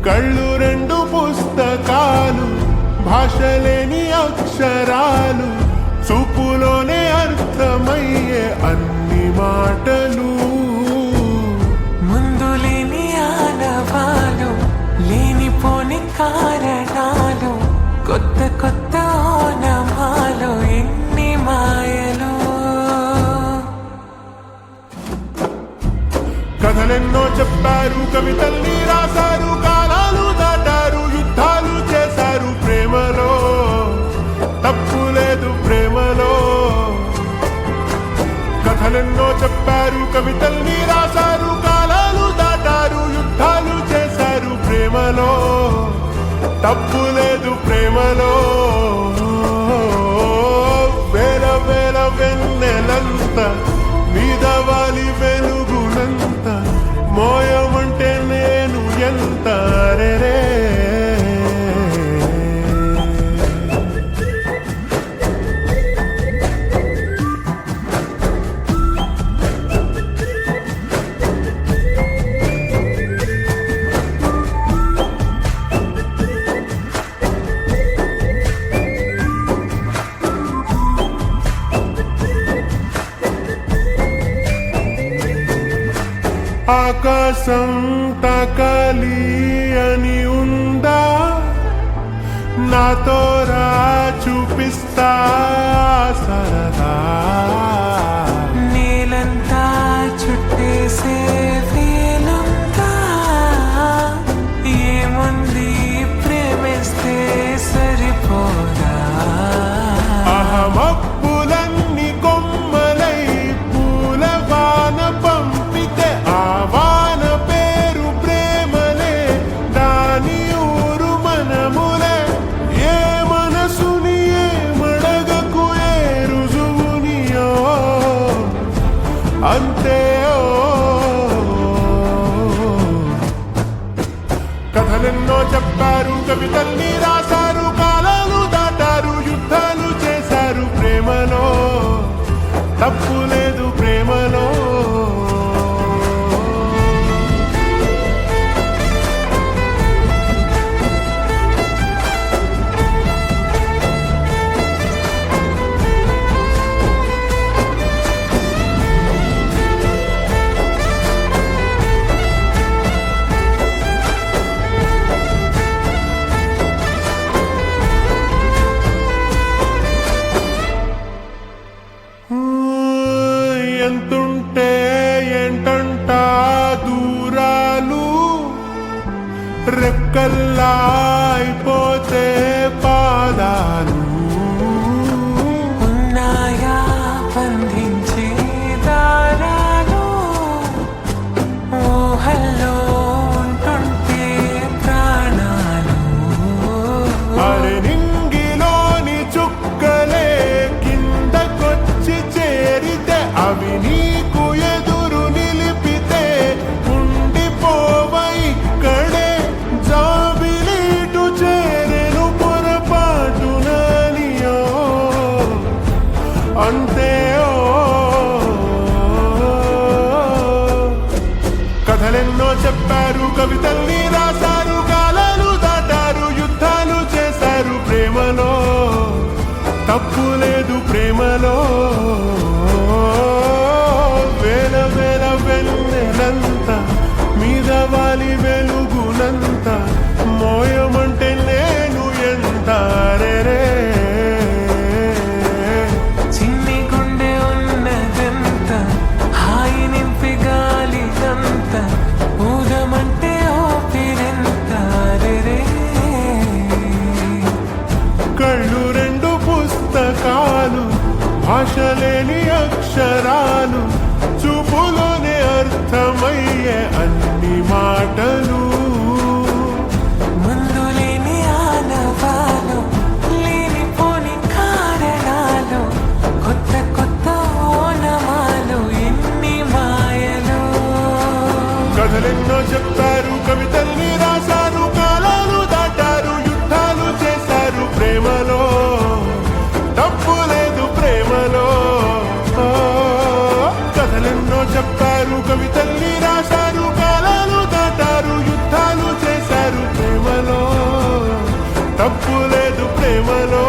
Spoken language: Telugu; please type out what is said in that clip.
కళ్ళు రెండు పుస్తకాలు, భాషలేని అక్షరాలు, చూపులోనే అర్థమయ్యే అన్ని మాటలు. ముందు లేని ఆనవాలు, లేనిపోని కారణాలు, కొత్త కొత్త ఓనమాలు, ఎన్ని మాయలు. కథలెన్నో చెప్పారు, కవితల్ని రాశారు, కాలాలు దాటారు, యుద్ధాలు చేశారు. ప్రేమలో తప్పు లేదు, ప్రేమలో. కథలెన్నో చెప్పారు, కవితల్ని రాశారు, కాలాలు దాటారు, యుద్ధాలు చేశారు. ప్రేమలో తప్పు లేదు, ప్రేమలో. వేల వేల వెన్నెలంత మీద వాలి వెలుగునంత, మోయమంటే నేను ఎంత రే. ఆకాశం తాకాలి అని ఉందా, నాతో రా చూపిస్తా సరదా. నేలంతా చుట్టేసే వేలంతా, ఏముంది ప్రేమిస్తే సరిపోదా. అహమప్పులన్నీ కొమ్మలై పూల వాన పంపితే, ఆ వాన పేరు ప్రేమలే, దాని ఊరు మనములే. ఏ మనసుని ఏ మడగకు, ఏ రుజువునియో అంతే. కథలెన్నో చెప్పారు, కవితల్ని రాశారు, కాలాలు దాటారు, యుద్ధాలు చేశారు. ప్రేమలో తప్పు లేదు, ప్రేమలో. ఎంతుంటే ఏంటంట దూరాలు, రెక్కల్లా అయిపోతే పాదాలు. ఉన్నాయా బంధించే దారాలు, ఊహల్లో ఉంటుంటే ప్రాణాలు. అరే నింగిలోని చుక్కలే కిందకొచ్చి చేరితే, అవి నీకు ఎదురు నిలిపితే ఉండిపోవ ఇక్కడే. జాబిలీటు చేరెను పొరపాటుననియో అంతే. కథలెన్నో చెప్పారు, కవితల్ని రాశారు, కాలాలు దాటారు, యుద్ధాలు చేశారు. ప్రేమలో తప్పు లేదు, ప్రేమలో. వేల వేల వెన్నెలంత మీద వాలి వెలుగునంత, మోయమంటే నేను ఎంత రే. చిన్ని గుండె ఉన్నదంత, హాయి నింపి గాలినంత, ఊదమంటే ఓపిరెంత రే. కళ్ళు రెండు పుస్తకాలు, తప్పు లేదు ప్రేమలో